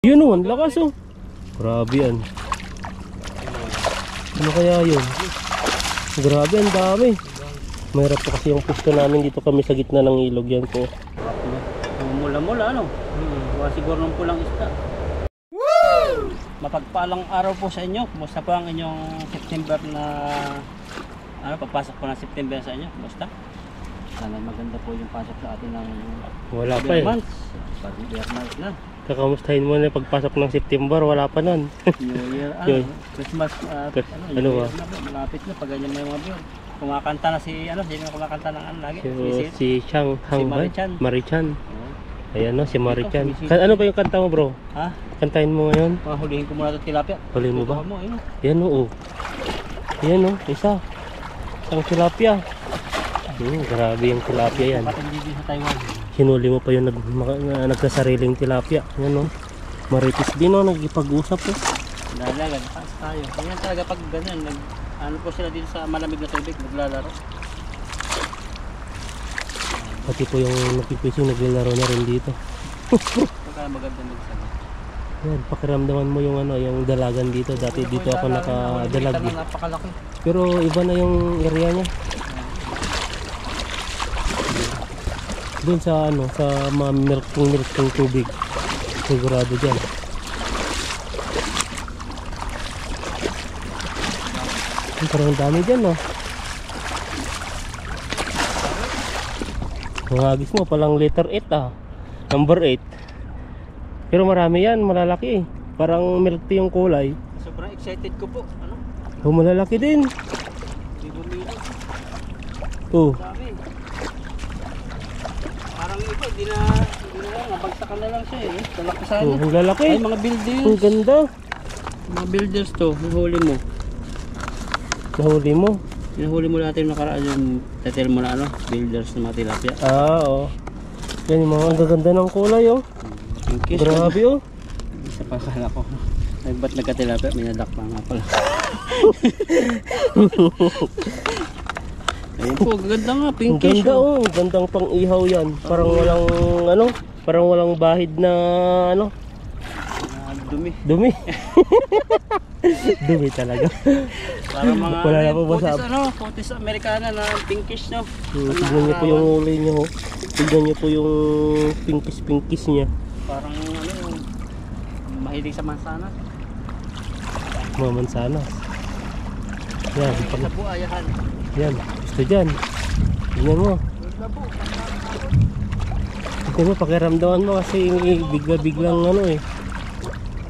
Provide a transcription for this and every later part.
Yun oh, ang lakas oh. Grabe yan. Ano kaya yun? Grabe, ang dami. Mahirap po kasi yung pusto namin dito kami sa gitna ng ilog yan po. Mula-mula ano? Siguro ng pulang isda. Mapagpalang araw po sa inyo. Kumusta po ang inyong September na papasok po ng September sa inyo? Kumusta? Sana maganda po yung pasok sa atin ng wala pa eh. months. Months na. Kakamustahin mo na pagpasok ng September, wala pa nun. New Year, Christmas, ano ba? Malapit na pag ganyan may mga view. Kumakanta na sino kumakanta ng lagi? Si Chang Hang ba? Marichan. Ayan no, si Marichan. Ano ba yung kanta mo bro? Ha? Kantahin mo ngayon? Hulihin ko muna ito tilapia. Hulihin mo ba? Yan o. Yan o, isa. Isang tilapia. Grabe yung tilapia yan. Patindi sa Taiwan. Hinuli mo pa yung nagsasariling tilapia. Yan o. Maritis din o, nagipag-usap o. Nalagad, paas tayo. Ganyan talaga pag ganyan, ano po sila dito sa malamig na tubig, naglalaro. Pati po yung napipising naglalaro na rin dito. Pagka maganda magsabi. Yan, pakiramdaman mo yung yung dalagan dito. Dati dito ako nakadalag. Napakalaki. Pero iba na yung area niya. Doon sa sa mga milking tubig. Sigurado diyan. Parang dami diyan no. Ang hagis mo palang letter 8 number 8. Pero marami yan, malalaki. Parang milk tea yung kulay. Sobrang excited ko po. Ano? Oh, malalaki din. Oh. Sabi. Parang iba, hindi na lang, nabagsakan na lang siya eh. Lalaki sana. Oh, ang lalaki. Ay, mga builders. Ang ganda. Mga builders to, nahuli mo. Nahuli mo? Nahuli mo natin yung nakaraan yung title mo na builders na mga tilapia. Oo. Yan yung mga gaganda ng kulay oh. Pinkish. Grabe oh. Isa pa kala ko. Ay, ba't nagka-tilapia? May nadakpa nga pala. Ayun po, gaganda nga, pinkish. Ang ganda oh, gandang pang ihaw yan. Parang walang parang walang bahid na dumi. Dumi. Dumi talaga. Parang mga wala na po putis putis Amerikana na pinkish no. Tignan niyo po yung uli niya ho. Tignan niyo po yung pinkish niya. Parang mahilig sa mansanas. Mga mansanas. Yan, sa buhayahan. Yan, gusto dyan. Tignan mo. Tignan mo, pakiramdaman mo kasi bigla-biglang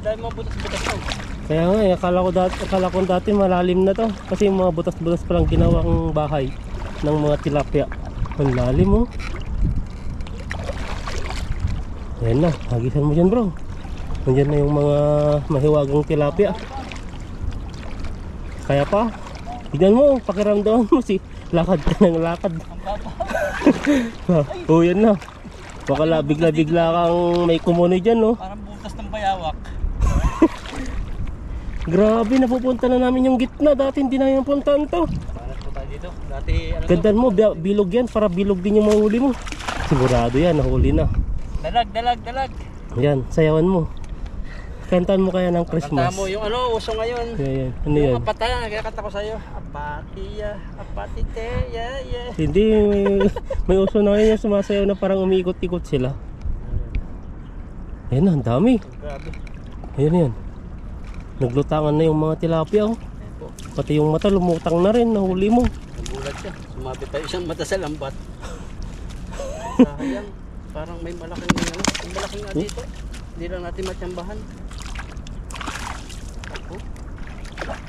Dahil mga butas-butas to. Kaya nga, akala ko dati malalim na to. Kasi yung mga butas-butas palang ginawang bahay ng mga tilapia. Ang lalim oh. Ayan na, hagisan mo dyan bro. Nandiyan na yung mga mahiwagang tilapia. Kaya pa, tignan mo, pakiramdaman mo lakad ka ng lakad. Oh yan na. Baka bigla-bigla kang may kumunoy dyan no. Parang butas ng bayawak. Grabe, napupunta na namin yung gitna. Dati hindi na yung puntahan to. Paano po tayo dito? Dati Gandaan mo, bilog yan. Para bilog din yung mahuli mo. Sigurado yan, nahuli na. Dalag. Yan, sayawan mo. Kantaan mo kaya ng Christmas. Kantaan mo yung uso ngayon. Yan. Ano yan? Yung apataya, nagkakanta ko sa'yo. Apatite, yeah. Hindi, may uso na ngayon yung sumasayaw na parang umiikot-ikot sila. Ayan na, ang dami. Grabe. Ayan. Naglutangan na yung mga tilapia oh. Pati yung mata lumutang na rin, nahuli mo. Nagulat siya, sumabit tayo isang mata sa lambat. Sayang, parang may malaking nga dito. Hindi lang natin matsambahan.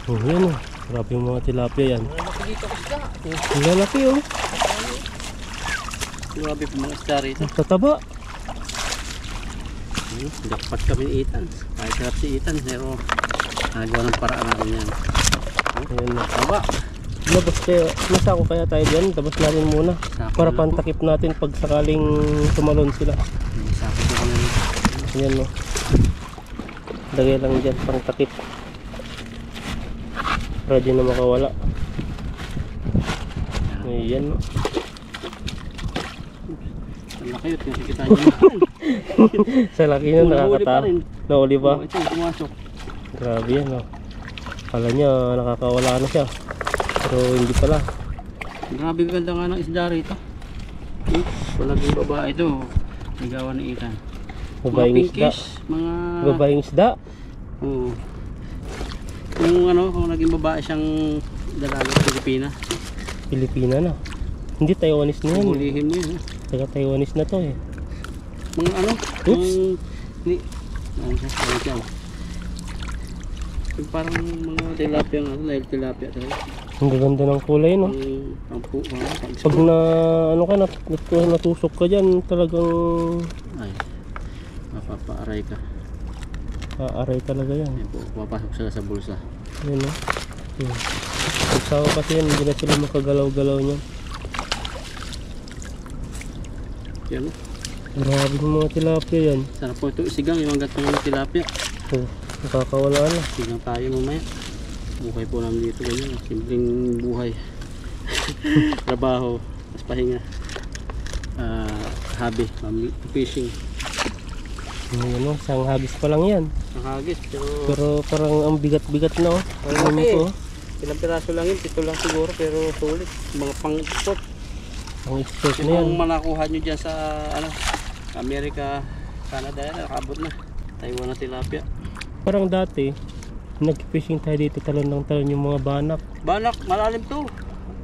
Oh, yan oh. Grabe yung mga tilapia yan. Lalaki dito isda. Ang lalaki oh. Grabe po mga isda rito. Tataba. Dapat kami itan. Kahit sarap si itan, pero nagawa ng paraan natin yan. Ayan na. Taba. Labas kayo. Nasa ako kaya tayo dyan. Labas natin muna. Para pantakip natin pag sakaling tumalon sila. Sakit na kami rito. Ayan no. Lagay lang dyan pang takip. Ready na makawala. Ayan no. Ang laki yun, kasi kita nyo. Sa laki na nakakatawa. Nauli ba? Oh, ito, pumasok. Grabe yan, oh. Kala niya nakakawala na siya. Pero hindi pala. Grabe ganda nga ng isda rito. Palaging babae ito. Ligawan ni Ethan. Babaeng Mga isda. pinkish, mga... Babaeng isda. Oo. Kung naging babae siyang dalaga sa Pilipinas. Pilipina na. Hindi, Taiwanese na yan. Hulihin mo yun. Taga Taiwanese na to eh. Mga ano? Oops. Yung parang mga tilapia nga. Dahil tilapia talaga. Ang gaganda ng kulay, no? Pag na, ano ka, natusok ka dyan, talagang ay, mapapaaray ka. aaray talaga yan. Yan po, papasok sila sa bulsa. Yan, no? Pagsawa kasi yan, hindi na sila makagalaw-galaw niya. Yan o. Grabe yung mga tilapia yan. Sarap po ito isigang, yung hanggat ng tilapia. Oh, nakakawala na. Sigang tayo mamaya. Buhay po namin dito ganyan. Simpleng buhay. Trabaho, mas pahinga. Hobby, fishing. Yan, no? Isang hagis pa lang yan. Ang hagis, Pero parang ang bigat-bigat na, oh. Parang ano to, oh. Ilang piraso lang yun, 7 lang siguro, pero sulit. Mga pang-export. Ang expert na Yung yan. kung manakuha nyo dyan sa Amerika, Canada yan, nakabot na. Taiwan na tilapia. Parang dati, nag-fishing tayo dito, talon ng talon yung mga banak. Banak, malalim to.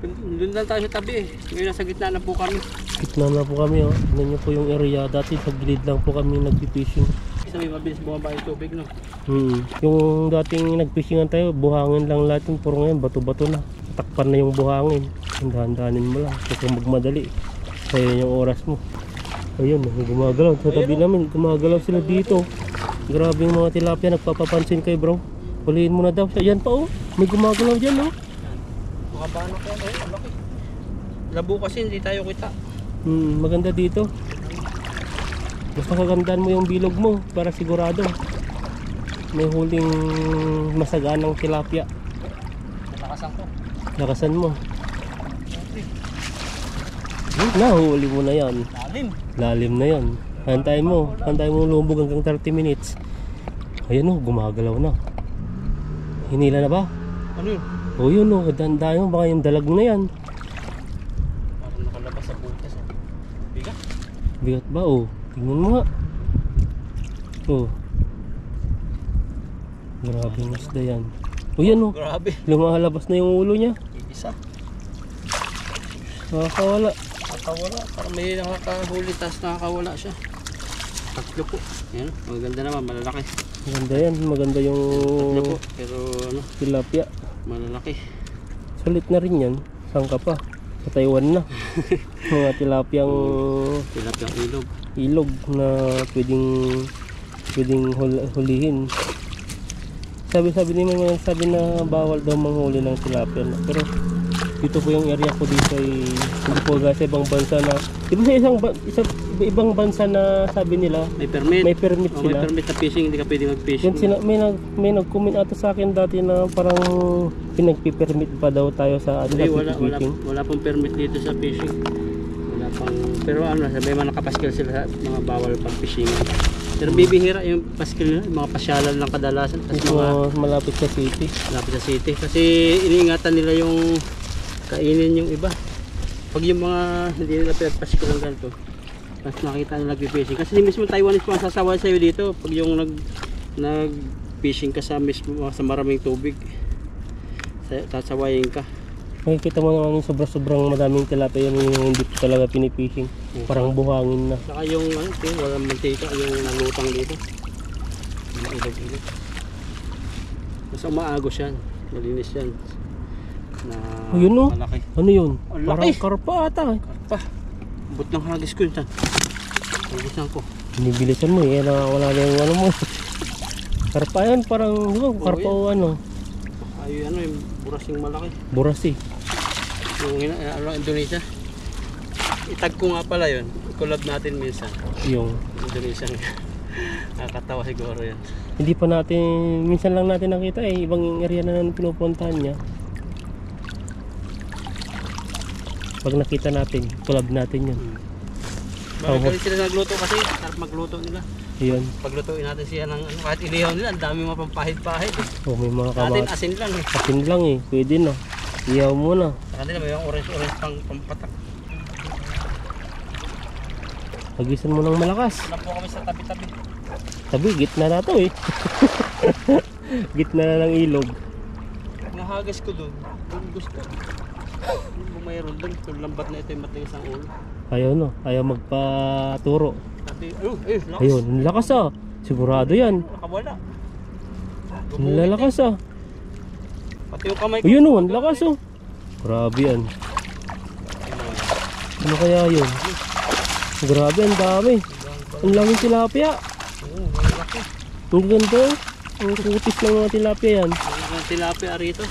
Doon lang tayo sa tabi eh. Ngayon nasa gitna na po kami. Gitna na po kami, oh. Tignan nyo po yung area. Dati sa gilid lang po kami nag-fishing. Isa may mabilis bumaba yung tubig, no? Yung dating nag-fishingan tayo, buhangin lang lahat yung puro ngayon, bato-bato na. Takpan na yung buhangin. Dahan-dahanin mo lang. Kasi magmadali. Kaya yung oras mo. Ayun, gumagalaw. Sa tabi namin, gumagalaw sila dito. Grabe yung mga tilapia, nagpapapansin kayo bro. Huliin mo na daw. Yan pa, oh. May gumagalaw dyan, oh. Mga banak yan, eh. Ang laki. Labo kasi hindi tayo kita. Maganda dito. Basta kagandaan mo yung bilog mo para sigurado may huling masaganang tilapia. Nakasan ko. Lakasan mo. Nahuli mo na yan. Lalim. Lalim na yan. Hantayin mo lumubog hanggang 30 minutes. Ayan, oh, gumagalaw na. Hinila na ba? Ano yun? O yun, oh, dandahan mo, baka yung dalag na yan. Parang nakalabas sa butas. Bigat. Bigat ba? Oh, tingnan mo nga. Oh. Grabe yung isda yan. O yan, oh. Grabe. Lumalabas na yung ulo niya. Isa. Nakakawala. Nakakawala. Parang may nakakahuli tapos nakakawala siya. Tatlo po. Ayan. Maganda naman. Malalaki. Maganda yan. Maganda yung Tatlo po. Pero ano. tilapia. Malalaki. Sulit na rin yan. Saan ka pa? Sa Taiwan na. Mga tilapiyang Tilapia ang ilog. ilog na pwedeng hulihin. Sabi na bawal daw manghuli ng tilapia na. Pero dito po yung area ko dito ay hindi po sa ibang bansa na di ba sa ibang bansa na sabi nila May permit. may permit May sila. permit na fishing. Hindi ka pwede mag-fishing. May nag-comment ata sa akin dati na parang pinagpi-permit pa daw tayo sa Hindi, wala fishing. pong permit dito sa fishing. Wala pang, pero ano, sabi mga nakapaskil sila sa mga bawal pang fishing. Pero bibihira yung paskil nila, mga pasyalan lang kadalasan. Kasi Ito, mga malapit sa city. lapit sa city. Kasi iniingatan nila yung kainin yung iba. Pag yung mga hindi nila pinagpaskil ng ganito, mas nakita nila nag-fishing. Kasi mismo Taiwanese po ang sasaway sa'yo dito. Pag yung nag-fishing ka sa mismo sa maraming tubig, sasawayin ka. Makikita mo naman yung sobrang madaming tilapia yung hindi po talaga pinipishing. Parang buhangin na. Saka yung walang mantika, yung nalutang dito. Mga ilog-ilog. Mas umaagos yan. Malinis yan. Na Ayun, no? malaki. Ano yun? Ang Parang laki. karpa ata. Karpa. But ng hagis ko yun. Hagisan ko. Binibilisan mo eh. Wala na yung ano mo. Karpa yan. Parang karpa o ano. Ay, ano yung burasing malaki. Burasi. Yung Indonesia. Itag ko nga pala yun. Collab natin minsan. Yung Indonesia. Nakakatawa siguro yan. hindi pa natin, minsan lang natin nakita eh. Ibang area na pinupuntahan niya. Pag nakita natin, collab natin yun. Magaling sila nagluto kasi. Sarap magluto nila. Ayun. Paglutuin natin siya ng ano, kahit inihaw nila, ang dami mga pampahid-pahid. Oh, may mga Natin kamatis. asin lang eh. Asin lang eh. Pwede na. Iyaw muna. Sa kanila may mga orange-orange pang pampatak. Pagisan mo ng malakas. Wala po kami sa tabi-tabi. Sabi, gitna na to eh. Gitna na ng ilog. Nahagas ko doon. Doon gusto. Kung mayroon doon, kung lambat na ito yung matigas ang ulo. Ayaw no. Ayaw magpaturo. Sabi, lakas. Ayun, ang lakas ah. Sigurado yan. Nakawala. Ang lalakas ah. Pati yung kamay ko. Ayun oh, ang lakas oh. Grabe yan. Ano kaya yun? Grabe, ang dami. Ang laming tilapia. Oo, may laki. Ang ganda. Ang kutis ng mga tilapia yan. May tilapia rito.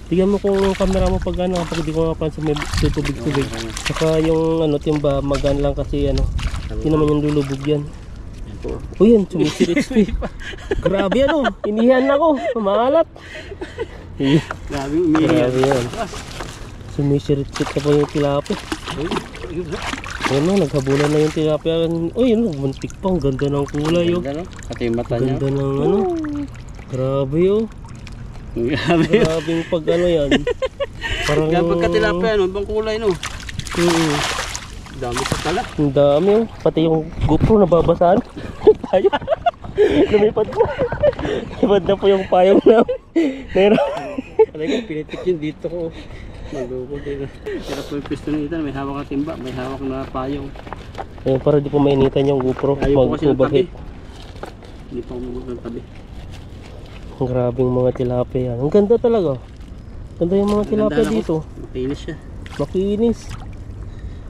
Tignan mo kung camera mo pag ano, pag di ko mapansin may tubig-tubig. Saka yung ano, timba, magan lang kasi ano. Hindi naman yung lulubog yan. O yan, sumisirit. Grabe ano, inihan ako. Maalat. Grabe, umiiyak. Grabe yan. Sumisirit-sit na po yung tilapia. Ano, naghabulan na yung tilapia. Uy, ano, buntik pa. Ang ganda ng kulay oh. Ganda no? Pati yung mata niya. Ganda ng ano. Grabe oh. Grabe. Grabing pag ano yan. Parang... Grabe pagkatilapia no, ibang kulay no. Dami sa tala. Ang dami oh. Pati yung GoPro nababasaan. Tayo. Lumipad na. Lumipad na po yung payong na. Nero. Talaga pinitik yun dito ko. Maluko din. Pero po yung piston nito, may hawak na timba, may hawak na payong. Ayun, para di po mainitan yung GoPro. Ayaw ko kasi ng tabi. Mag-overheat. Hindi pa umugot ng tabi. Ang grabing mga tilapia yan. Ang ganda talaga. Ganda yung mga tilapia Ganda na dito. Makinis siya. Makinis.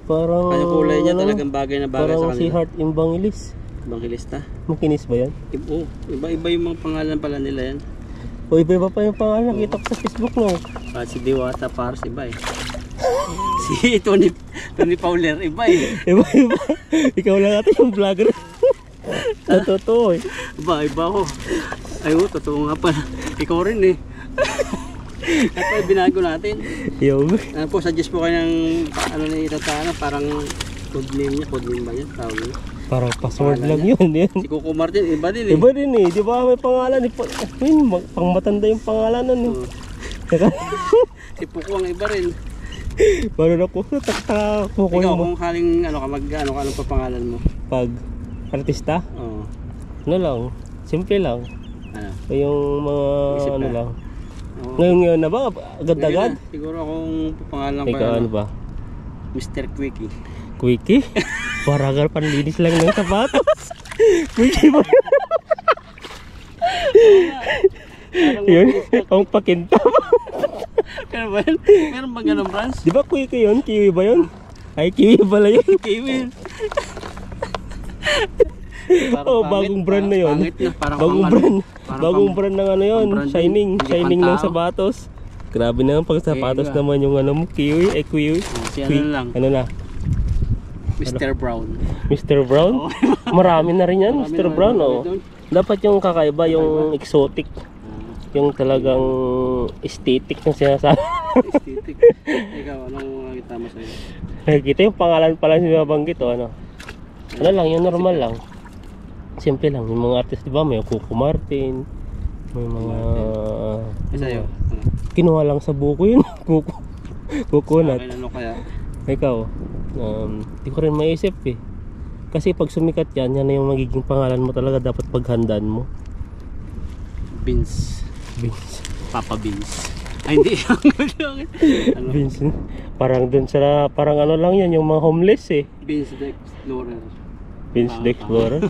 Parang... Kaya kulay niya ano, talagang bagay na bagay sa parang kanila. si Heart Imbangilis. Bangilista. Makinis ba yan? Oo, iba-iba yung mga pangalan pala nila yan. O iba-iba pa yung pangalan. Nakita ko sa Facebook no. Si Diwata Pars iba eh. Si Tony Fowler iba eh. Iba-iba. Ikaw lang natin yung vlogger. Sa totoo eh. Iba ko. Ay totoo nga pala. Ikaw rin eh. Kaya binago natin. Yo. Ano po, suggest po kayo ng ano na itatana, parang code name niya, code name ba yan? Tawag niya. Parang password lang yun. Si Coco Martin, iba din eh. Iba din eh. Di ba may pangalan? Pang matanda yung pangalanan eh. Si Puko ang iba rin. Paano na ko? Takta ko Ikaw, mo. kung haling ano ka, ano pa pangalan mo? Pag artista? Oo. Ano lang? Simple lang. Ano? Yung mga Isip ano na. lang. Oo. Ngayon na ba? Agad-agad? Siguro akong pangalan ko Ikaw ano ba? Mr. Quickie. Quickie? Paragal panlinis lang ng sapatos. Quickie ba? Yun, ang pakinta. Pero ba yun? Meron ba ganun, Franz? Di ba Quickie yun? Kiwi ba yun? Ay, kiwi pala yun. Kiwi. Oh, bagong brand na yun. Pangit na, parang Bagong pang- brand. parang Bagong pang- brand ng ano yun. pang brand Shining. yun. Hindi Shining ng pang-tao. sapatos. Grabe na pag sapatos Kiwi ba? naman yung ano mo. Kiwi. Kiwi. Si ano lang, Ano na? Mr. Brown. Mr. Brown? Marami na rin yan, Marami Mr. na Brown. rin Oh. doon. Dapat yung kakaiba, yung exotic. Yung talagang aesthetic na sinasabi. Aesthetic. Ikaw, anong nakita mo sa'yo? Nakikita yung pangalan pala sinabanggit o ano. Ano lang, yung normal lang. Simple lang. Yung mga artist, di ba? May Coco Martin. May mga... Sa'yo? Kinuha lang sa buko yun. Coconut. Akin, ano kaya? Ikaw, di ko rin maisip eh. Kasi pag sumikat yan, yan na yung magiging pangalan mo talaga. Dapat paghandaan mo. Beans. Vince. Papa Beans. Ay, hindi. Ano? Vince. Parang dun sa, parang ano lang yan, yung mga homeless eh. Beans the Explorer. Vince the Explorer.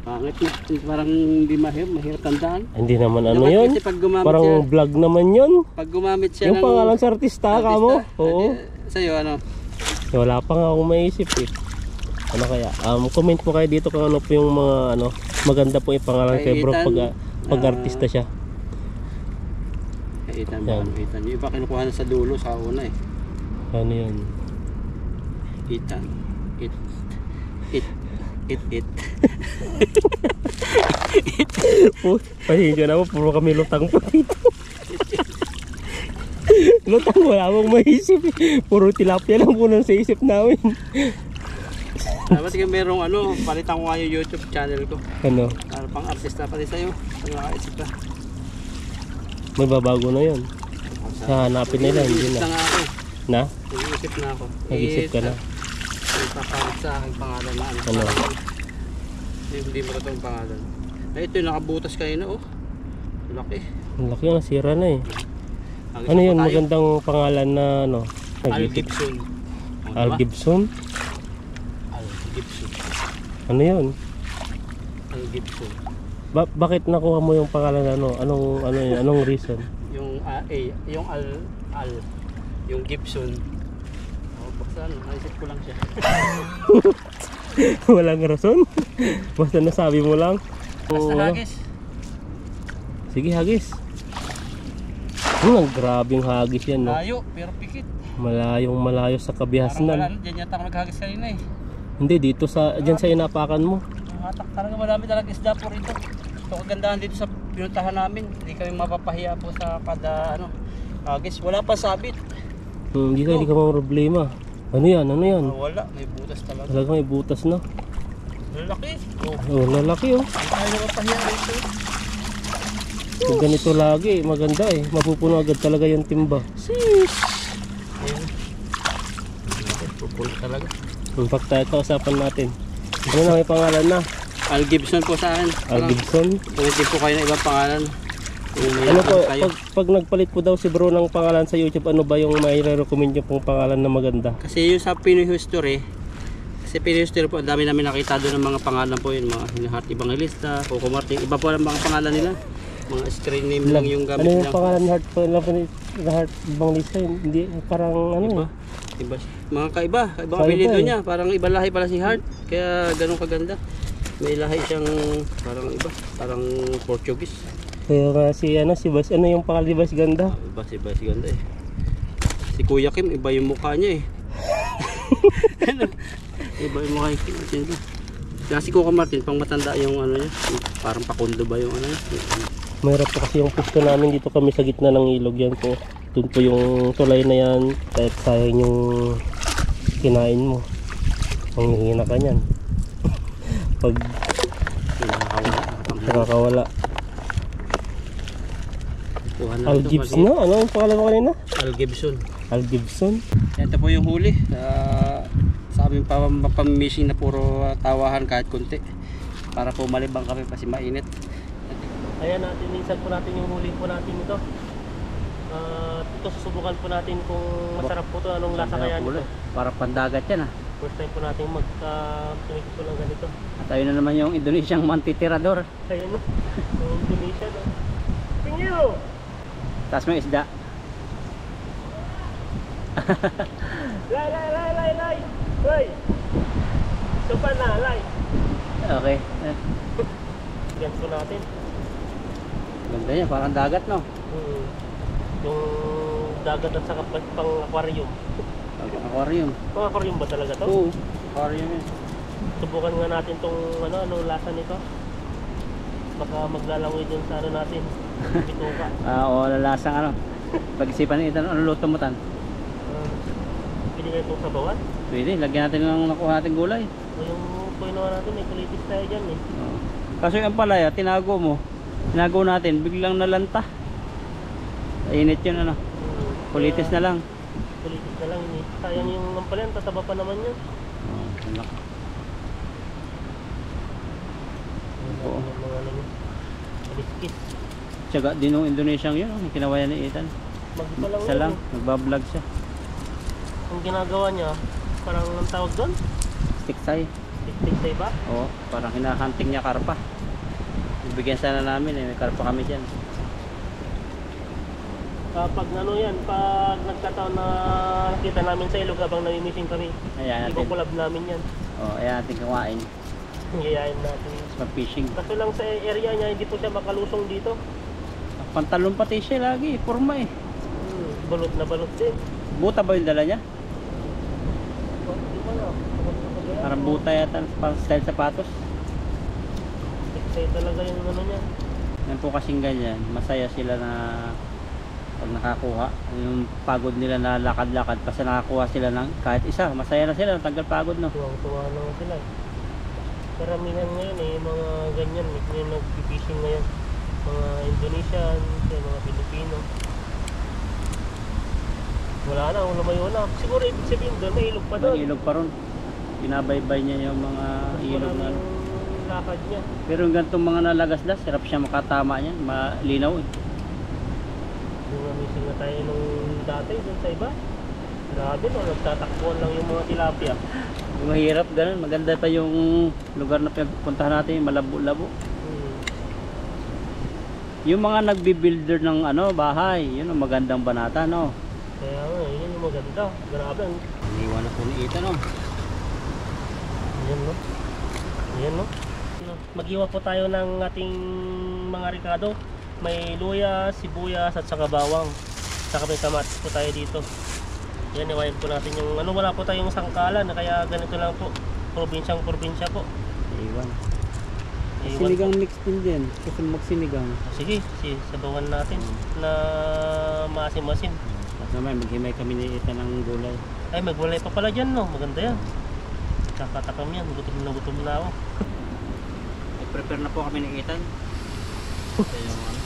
Pangit na. Parang hindi mahirap tandaan. Hindi naman ano Dapat yun. kasi pag gumamit Parang siya, vlog naman yun. pag gumamit siya Yung pangalan sa artista ka mo. Oo. Sa'yo, ano? Wala pa nga akong maisip eh. Ano kaya? Comment po kayo dito kung ano po yung mga ano, maganda po yung pangalan kay bro pag artista siya. Kaitan ba? Yan. Kaitan. Yung iba kinukuha na sa dulo, sa una eh. Ano yun? Itan. It. Pasensya na po, puro kami lutang po dito. Lutang, wala akong maisip eh. Puro tilapia lang po nang sa isip namin. Dapat ka merong ano, palitan ko nga yung YouTube channel ko. Ano? Para pang artista pati sa'yo. Ano nakaisip ka? May babago na yun. Hahanapin nila, hindi Nag-iisip na. na nga ako. Na? Nag-iisip na ako. Nag-isip ka na. Ipapalit sa aking pangalan na ano. Ano? Hindi mo totoong pangalan. Ay, ito yung nakabutas kanina oh. Laki. Ang laki na, sira na eh. Agad Ano pa yun? tayo. Magandang pangalan na ano? Al Nag-isip. Gibson. Oh, Al diba? Gibson? Al Gibson. Ano yun? Al Gibson. Bakit nakuha mo yung pangalan na ano? Ano yun? Anong reason? Yung yung Al yung Gibson. Oh, basta ano, naisip ko lang siya. Walang rason? Basta nasabi mo lang? Basta Oo, ano? hagis. Sige, hagis. Ang grabing hagis yan, no? Layo, pero pikit. Malayong malayo sa Parang wala, kabihasnan. dyan yata ako naghagis kanina eh. Hindi, dito dyan sa inapakan mo. Hatak talaga, marami talaga isda po rito. Ito kagandahan dito sa pinuntahan namin. Hindi kami mapapahiya po sa kada ano, hagis. Wala pa sabit. Hindi ka problema. Ano yan? Ano yan? Wala, may butas talaga. Talagang may butas na. Lalaki. Oh, Oh, lalaki oh. hindi tayo mapapahiya rito. Kung ganito lagi, maganda eh. Mapupuno agad talaga yung timba. Sis! Ayun. Pupul talaga. In fact, tayo kausapan natin. Ano na, may pangalan na? Al Gibson po sa akin. Al Gibson. Pumitin po kayo ng ibang pangalan. Kung may Ano po, kayo. pag nagpalit po daw si bro ng pangalan sa YouTube, ano ba yung may recommend nyo pong pangalan na maganda? Kasi yung sa Pinoy History, kasi Pinoy History po, ang dami namin nakita doon ng mga pangalan po yun, mga Hinahart Evangelista, Coco Martin, iba po ang mga pangalan nila. Mga screen name lang yung gamit Ano yung lang. pangalan ni Heart? Heart bang lista yun? Hindi, parang ano Iba. eh. Iba. Mga kaiba, ibang Kaiba apelido eh. niya, parang iba lahi pala si Hart, kaya ganun kaganda. May lahi siyang parang iba, parang Portuguese. Kaya nga si Bas, ano yung pangalan ni Bas Ganda? Iba si ganda eh. Si Kuya Kim, iba yung mukha niya eh. Ano? Iba yung mukha niya. Kaya si Coco Martin, pang matanda yung ano niya, parang pakundo ba yung ano niya. Mahirap po kasi yung pusto namin dito kami sa gitna ng ilog yan po. Doon po yung tulay na yan. Kahit sayang yung kinain mo. Ang hihina ka niyan. Pag nakakawala. Al Gibson na? Ano yung pangalan mo kanina? Al Gibson. Al Gibson? Ito po yung huli. Sa aming pamimishing na puro tawahan kahit kunti. Para po malibang kami kasi mainit. Ayan natin, minsan po natin yung huli po natin ito. Ito susubukan po natin kung masarap po ito. Anong lasa kaya nito? Para pandagat yan ah. First time po natin tumikip po ng ganito. At ayun na naman yung Indonesiang mantitirador. Ayan no? Yung Indonesia no? Pingyo! Tapos may isda. Lay! Hoy! Ito pa na, lay! Okay. Ganito po natin. Ganda niya, parang dagat no? Yung dagat at saka pang aquarium. Aquarium. Pang aquarium ba talaga to? Oo, aquarium yun. Subukan nga natin tong ano lasa nito. Baka maglalangoy din sa ano natin. Bituka. Oo, lalasang ano. Pag-isipan nito, ano luto mo tan? Pili nga itong sabawan. Pwede, lagyan natin ng nakuha natin gulay. O yung puno natin, may kulitis tayo dyan eh. Oo. Kaso yung palaya, tinago mo. Tinago natin, biglang nalanta. Init yun ano. Kulitis na lang. Kulitis na lang. Sayang yung nampalan, tataba pa naman yun. Oo, anak. Oo. Yung mga ano yun. Kaliskis. Tiyaga din ng Indonesiang yun, yung kinawayan ni Ethan. Magpalang Isa lang, nagbablog siya. Ang ginagawa niya, parang ang tawag doon? Sticksay. Tiktay ba? Oo, parang hinahunting niya karpa. Ibigyan sana namin eh, may karpa kami dyan. Pag ano yan, pag nagkataon na nakita namin sa ilog habang namimissing kami, Ayan natin. ipokulab namin yan. Oo, ayan natin kumain. Ngayain natin. Mag-fishing. Kaso lang sa area niya, hindi po siya makalusong dito. Pantalon pati siya lagi, forma eh. Balot na balot din. Buta ba yung dala niya? Di ba na? Parang buta yata, parang style sapatos. Tiktay talaga yung ano niya. Yan po kasing ganyan, masaya sila na Pag nakakuha, yung pagod nila na lakad-lakad, basta nakakuha sila ng kahit isa, masaya na sila, tanggal pagod no. Tuwang-tuwa naman sila. Karamihan ngayon eh, yung mga ganyan eh, yung nag-fishing ngayon. Mga Indonesian, mga Pilipino. Wala na, kung lumayo na. Siguro ibig sabihin doon, may ilog pa doon. May ilog pa ron. Binabaybay niya yung mga ilog na. Yung lakad niya. Pero yung ganitong mga nalagasdas, hirap siya makatama niyan, malinaw eh. Yung namising na tayo nung dati doon sa iba. Grabe no, nagtatakbuhan lang yung mga tilapia. Yung mahirap ganun, maganda pa yung lugar na pinagpuntahan natin, malabo-labo. Yung mga nagbi-builder ng ano, bahay, yun ang magandang banata no. Kaya nga, yun yung maganda. Grabe. Iniwan na po ni Ethan no. Ayan no. Ayan no. Mag-iwa po tayo ng ating mga ricado. May luya, sibuyas at saka bawang. Saka may kamatis po tayo dito. Yan, iwain po natin yung ano, wala po tayong sangkalan kaya ganito lang po. Probinsya po. Iwan. Iwan Sinigang po. mix din din. Gusto mo magsinigang. Sige, sabawan natin na maasim-masim. At naman, maghimay kami ni Ethan ng gulay. Ay, magwalay pa pala dyan no. Maganda yan. Kakatakam yan. Gutom na ako. Prepare na po kami ni Ethan. Ito yung ano.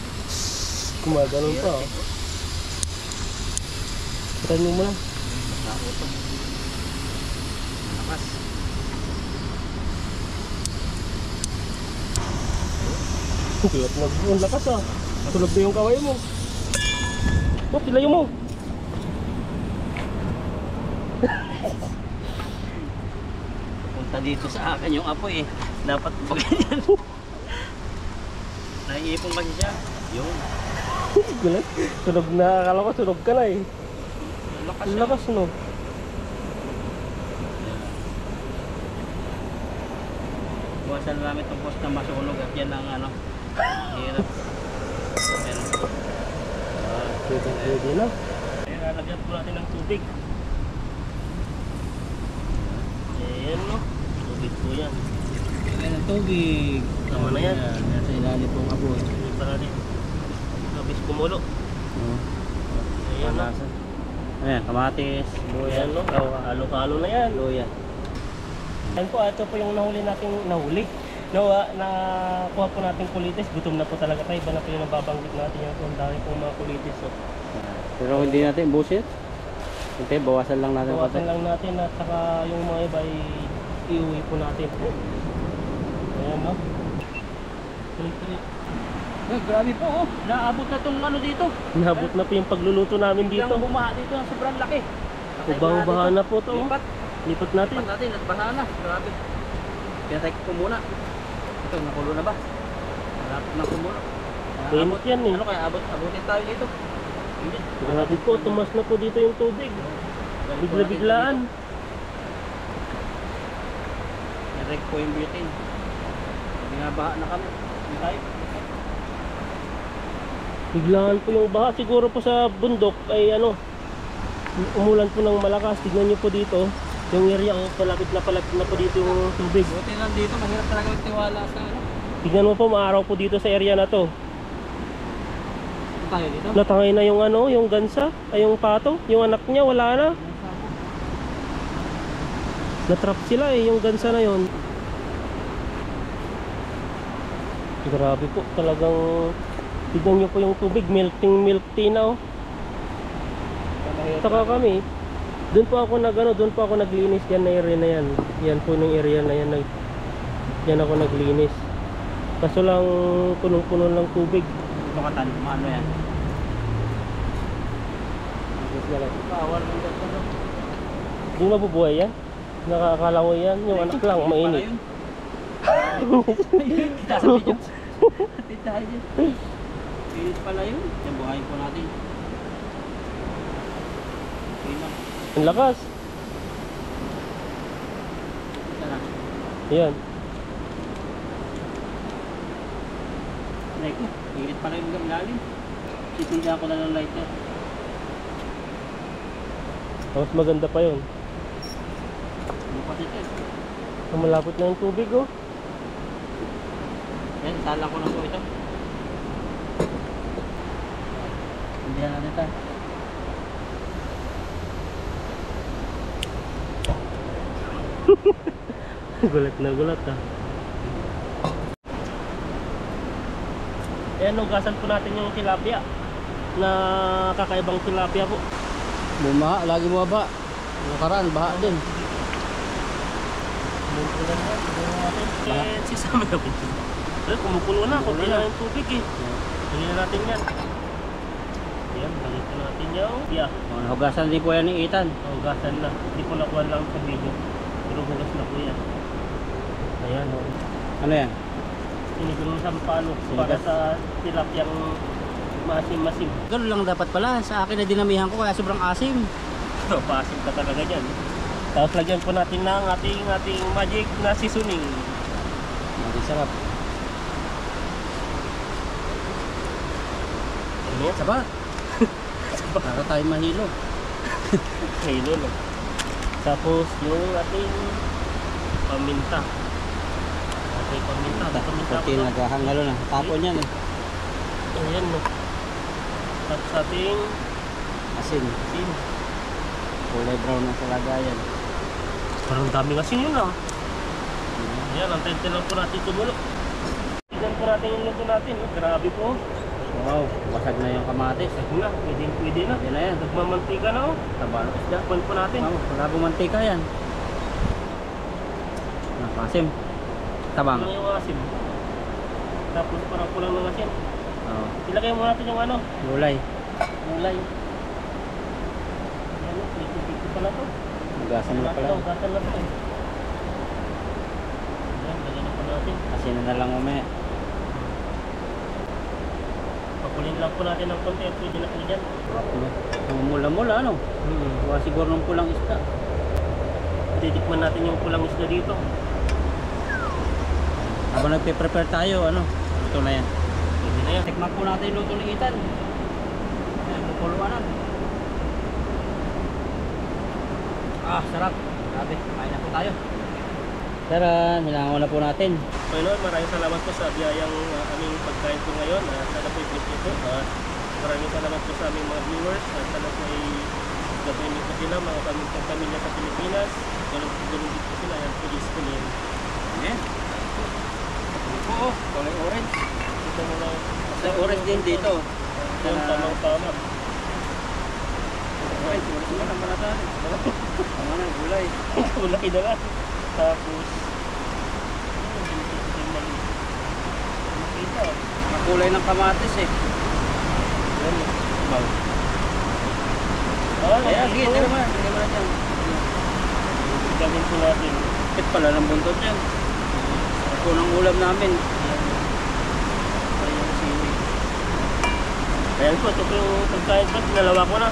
Gumaganon pa oh. Try mo lang. Nautong. Lakas. Kulat na ang lakas ah. Tulog na yung kaway mo. Oh, tilayo mo. Punta dito sa akin yung apoy eh. Dapat pag ganyan. Naiipon kasi siya. Yun. Gulat. Tunog na. Akala ko tunog ka na eh. Lakas Ang siya. lakas no. Buwasan na namin itong post na masunog at yan ang ano. Hirap. Pero, Pwede na. Ayan, lalagyan po natin ng tubig. Ayan no. Tubig po yan. Ayan ang tubig. Tama na yan. Yan sa ilalim pong apoy. Tubig pa natin. Labis kumulo. Ayan no. Ayan, kamatis. Ayan no. Halo-halo na yan. Luya. Ayan po, ito po yung nahuli. Nakuha po natin kulitis. Gutom na po talaga tayo. Iba na po yung nababanggit natin. Yung dami pong mga kulitis. So, Pero hindi natin busit. Hindi, bawasan lang natin. bawasan lang natin at saka yung mga iba ay iuwi po natin. Ayan no. Tuloy-tuloy. Grabe po oh. Naabot na tong ano dito. Nahabot na po yung pagluluto namin dito. Biglang bumaha dito ng sobrang laki. Ubang-baha na po to. Lipat. Lipat natin. Lipat natin at baha na. Grabe. Pinatay ko muna. Ito, nakulo na ba? Malapit na kumulo. Mainit yan eh. Ano kaya abutin tayo dito? Hindi. Grabe po, tumas na po dito yung tubig. Bigla-biglaan. Direct po yung butane. Binabaha na kami. Hindi tayo. Biglaan po yung baha. Siguro po sa bundok ay ano, umulan po ng malakas. Tignan nyo po dito. Yung area ko, palapit na po dito yung tubig. Buti lang dito, mahirap talaga magtiwala sa ano. Tignan mo po, maaraw po dito sa area na to. Saan tayo dito? Natangay na yung ano, yung gansa, ay yung pato. Yung anak niya, wala na. Natrap sila eh, yung gansa na yon. Grabe po, talagang tignan nyo po yung tubig, melting milk tea na oh. Taka kami, doon po ako naglinis yan na area na yan. Yan po yung area na yan, yan ako naglinis. Kaso lang punong-puno ng tubig. Ito katan, maano yan? Bawal ng gato no? Hindi mabubuhay yan. Nakakalangoy yan. Yung anak lang, mainit. Kita sa video. Kita yun. Pilit pala yun. Yan, buhayin po natin. Okay na. Ang lakas. Isa na. Yan. Like, pilit pala yung ilalim. Sisindihan ko na ng lighter. Mas maganda pa yun. Ano pa dito eh? Malapit na yung tubig oh. Yan, isalang ko lang po ito. Hindi Diyan natin ito. Gulat na gulat ah. Ayan, nugasan po natin yung tilapia na kakaibang tilapia po. Bumaha, lagi bumaba. Nakaraan, baha din. Kumukulan na, tignan natin. Eh, sisama na po. Eh, kumukulo na, kunti na yung tubig eh. Tingnan natin yan. Ayan, lagyan natin yung yeah. Oh, nahugasan din po yan ni Ethan. Hugasan na. Hindi ko nakuha lang sa video. Pero hugas na po yan. Ayan, oh. Ano yan? Sinigong sampalo para sa tilapyang maasim-masim. Ganun lang dapat pala. Sa akin na dinamihan ko kaya sobrang asim. So, paasim ka talaga dyan. Tapos lagyan po natin ng ating magic na seasoning. Hindi sarap. Ano yan? Saba? Para tayo mahilo. Hilo no. Tapos yung ating paminta. Ating paminta. Paminta Pati po. naghahangalo na. Tapon yan eh. Ayan no. Tapos ating Asin. asin. Kulay brown na sa lagayan. Parang daming asin yun ah. Ayan, antayin lang po natin tumulo. Tignan po natin yung luto natin. Oh. Grabe po. Wow, basag na yung kamatis. Sabi na, pwede na. Yan na yan. Nagmamantika na oh. Taba ng isda. Pan po natin. Wow, wala pong mantika yan. Nakasim. Tabang. Kulang yung asim. Tapos parang kulang ng asin. Oo. Ilagay mo natin yung ano, Gulay. gulay. Ayan o, pito pala to. Hugasan na pala. Hugasan na to eh. Ayan, lagyan na po natin. Asin na lang mamaya. Pakulin lang po natin ng konti at pwede na po dyan. Mula-mula ano? Kuha siguro ng pulang isda. Titikman natin yung pulang isda dito. Habang nagpe-prepare tayo, ano? Ito na yan. Pwede na yan. Tikman po natin yung luto ni Ethan. Ayan, pupuluan na. Ah, sarap. Grabe, kain na po tayo. Tara, hilangan na po natin. Panginoon, maraming salamat po sa biyayang aming pagkain po ngayon. Sana po i-bless niyo po. Maraming salamat po sa aming mga viewers. Sana po ay gabay niyo po sila, mga pamilya sa Pilipinas. Ganun din po sila. Ayan, please po niyo. Ayan. Ito po, kulay orange. Ito mo lang. May orange din dito. Yung tamang-tama. Orange, orange mo naman natin. Tama na, gulay. Ulaki na lang. Tapos, makita. Makulay ng kamatis eh. Yan. Wow. Ayan, sige, tira mo na dyan. Gawin po natin. Bakit pala ng buntot yan? Ito ng ulam namin. Ayan, sili. Ayan po, ito po yung pagkain po. Pinalawa ko na.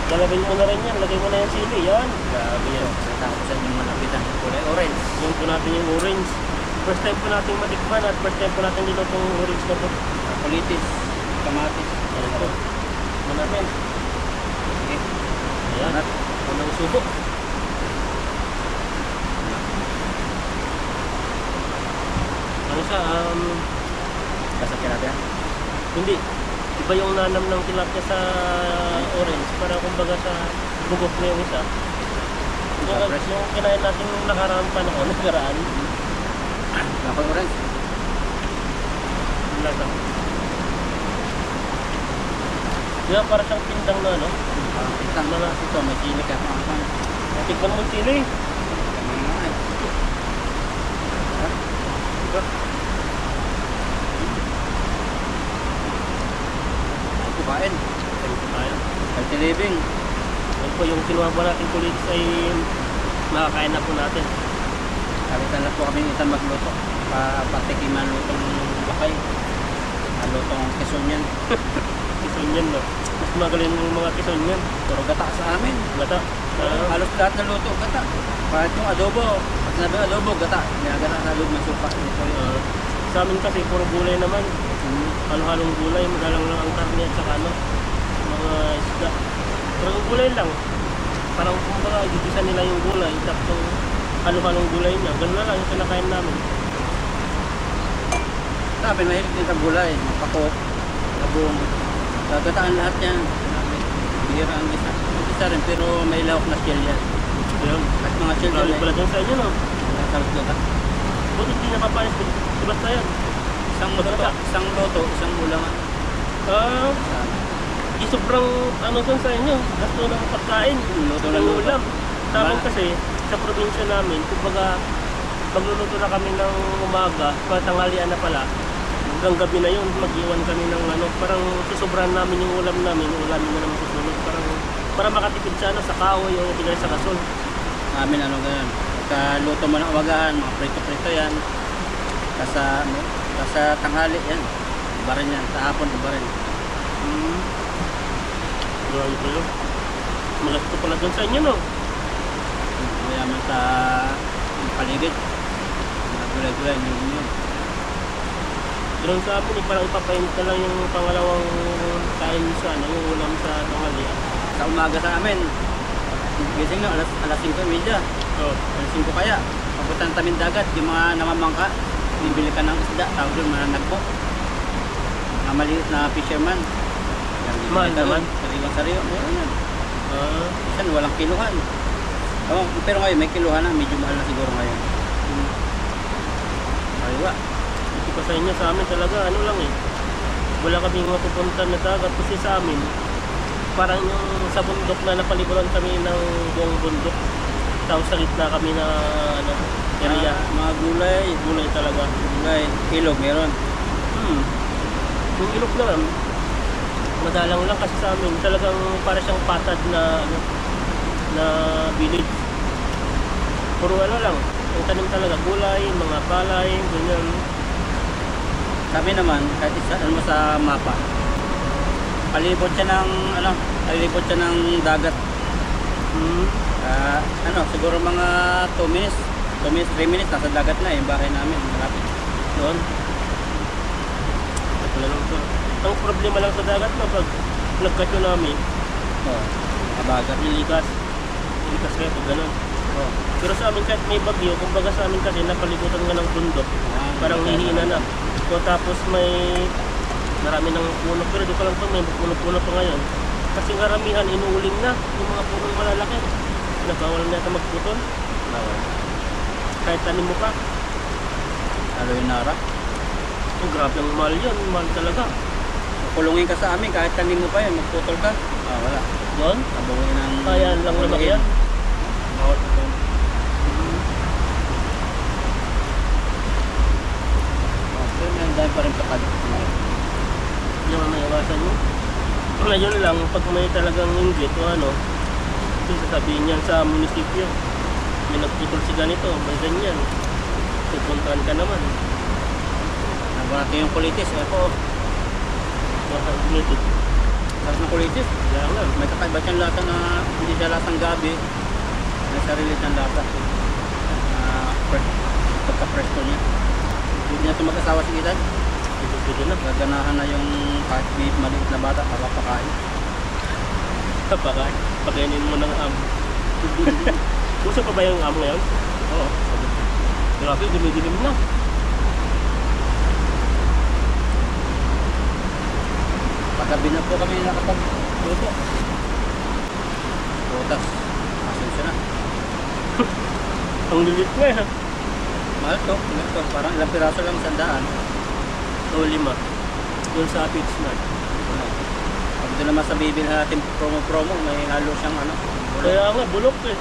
Galawin mo na rin yan. Lagay mo na yung sili. Yan. Grabe yan. Tapos yung malapitan. Kulay orange. Yung po natin yung orange. First time po natin matikman at first time po natin dito itong orange na po. Kulitis. Kamatis. Ayan po. Tikman natin. Okay. Ayan. Unang subo. Ano siya? Kasakyan natin. Hindi. Iba yung nanam ng tilapia sa orange. Para kumbaga sa bugok na yung isa. Yung kinain natin yung nakaraan panahon. Nakaraan. Kapag orange. Wala lang. Kaya para siyang pindang na ano. Pitang na ito. May chili ka. Tikman mo yung chili. Diba? Kumain. Tayo. Healthy living. Yan po yung kinuha po natin kulitis ay makakain na po natin. Kalitan na po kami Ethan magluto. Patikiman lutong bakay. Lutong kisonyan. Kisonyan no. Mas magaling yung mga kisonyan. Puro gata sa amin. Gata. Halos lahat ng luto gata. Kahit yung adobo. Pag sinabi adobo, gata. Ginagana sa loob ng supa. Sa amin kasi puro gulay naman. Halo-halong gulay. Madalang lang ang karne at saka ano. Mga isda. Pero gulay lang. Parang kumbaga gigisa nila yung gulay. Tapos halo-halong gulay niya. Ganun na lang yung kinakain namin. Sabi, mahilig din sa gulay. Pakot. Labong. Gagataan lahat yan. Bihira ang isa. Isa rin, pero may lawak na shell yan. Ayun. At mga shell Galing yan pala dun sa inyo, no? Gata. Buti hindi napapanis. Basta yan. Isang loto, isang ulangan. Ah, di sobrang ano dun sa inyo. Gasto ng pagkain. Luto Ng ng ulam. Sa amin Ba- kasi, sa probinsya namin, kumbaga, magluluto na kami ng umaga, tanghalian na pala, hanggang gabi na yun, mag-iwan kami ng ano, parang susobran namin yung ulam namin, ulamin na naman susunod, parang para makatipid sa ano, sa kahoy o tigay sa gasol. Amin ano ganyan. Pagka luto mo ng umagahan, mga prito-prito yan. Kasa tanghali yan. Iba rin yan. Sa hapon, iba rin. Grabe ko yun. Magasto pala dun sa inyo, no? Mayaman sa paligid. Mga gulay-gulay, yun. Doon sa amin, parang ipapainit na lang yung pangalawang kain sa ano, yung ulam sa tanghalian. Sa umaga sa amin, gising na, alas 5:30. Oh. Alas 5 kaya. Papunta ng tabing dagat, yung mga namamangka, bibili ka ng isda, tawag doon, mga nagpo. Mga maliit na fisherman. Mahal naman. Sariwang-sariwa. Meron yan. Ah, Minsan walang kiluhan. Oh, pero ngayon may kiluhan na, medyo mahal na siguro ngayon. Aywa. ito pa sa inyo, sa amin talaga, ano lang eh. Wala kaming mapupunta na dagat kasi sa amin, parang yung sa bundok na napaliburan kami ng buong bundok. Tapos sa gitna kami na ano, area. Mga gulay, Gulay talaga. gulay, ilog meron. Yung ilog naman, madalang lang kasi sa amin. Talagang para siyang patad na ano, na village. Puro ano lang, ang tanim talaga, gulay, mga palay, ganyan. Sabi naman, kahit isaan mo sa mapa, palibot siya ng ano, palibot siya ng dagat. Siguro mga 2 minutes, 3 minutes, nasa dagat na yung bahay namin, malapit. Doon. Wala lang to. Ang problema lang sa dagat na pag nagka-tsunami, Oh, kabagat. ilikas. Ilikas kayo pag ganun. Oh. Pero sa amin kahit may bagyo, kumbaga sa amin kasi napalibutan nga ng bundok. Parang hihina na. So tapos may marami ng puno. Pero di ko lang ito, may puno-puno pa ngayon. Kasi karamihan inuuling na yung mga punong malalaki. Nabawal na ito magputol. Bawal. Kahit tanim mo pa. Lalo yung nara. Oh, grabe ang mahal yun. Mahal talaga. Kulungin ka sa amin, kahit tanim mo pa yun, magputol ka. Wala. Doon? Abawin ng... Kaya lang naman yan. Bawal pa doon. Pero may dahil pa rin kapag. Yung ano iwasan nyo. Ngayon lang, pag may talagang inggit o ano, sasabihin niyan sa munisipyo, may nagputol si ganito, may ganyan. Pupuntahan ka naman. Nabarate yung kulitis. Ako, Nakakagnited. sarap ng kulitis. Kaya nga. May kakaiba siyang lasa na hindi siya lasang gabi. May sarili siyang lasa. Pagka-fresh ko niya. Hindi niya ito mag-asawa si Ethan. Pwede na. Gaganahan na yung kahit may maliit na bata para pakain. Pagkainin mo ng am. Gusto pa ba yung am ngayon? Oo. Grabe, dumidilim na. Paggabi na po kami nakapag-luto. Butas. Pasensya na. Ang lilit nga eh. Mahal to. Parang ilang piraso lang 100. O 5. Doon sa Pits Mart. Pag doon naman sa bibili natin promo, may halo siyang ano. Bulok. Kaya nga, bulok eh.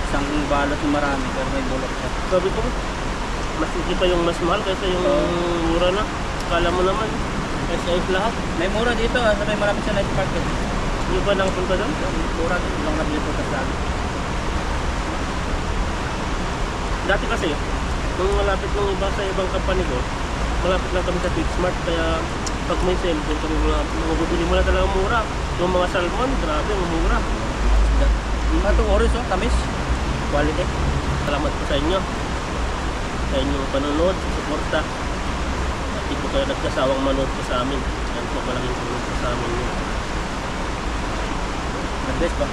Isang balot na marami pero may bulok siya. Sabi ko, mas hindi pa yung mas mahal kaysa yung mura na. Kala mo naman, SIF lahat. May mura dito sa may marami sa night park. Hindi ba nakapunta doon? Mura doon lang nabili po sa amin. Dati kasi, nung malapit nung iba sa ibang company ko, malapit lang kami sa Big Smart, kaya pag may sale, doon kami mabibili mo na talagang mura. Yung mga salmon, grabe, ang mura. Mga itong orange, tamis. Quality. Salamat po sa inyo. Sa inyong panonood, suporta. At di po kayo nagkasawang manood po sa amin. Yan po, malaking tulong po sa amin yun. The best ba?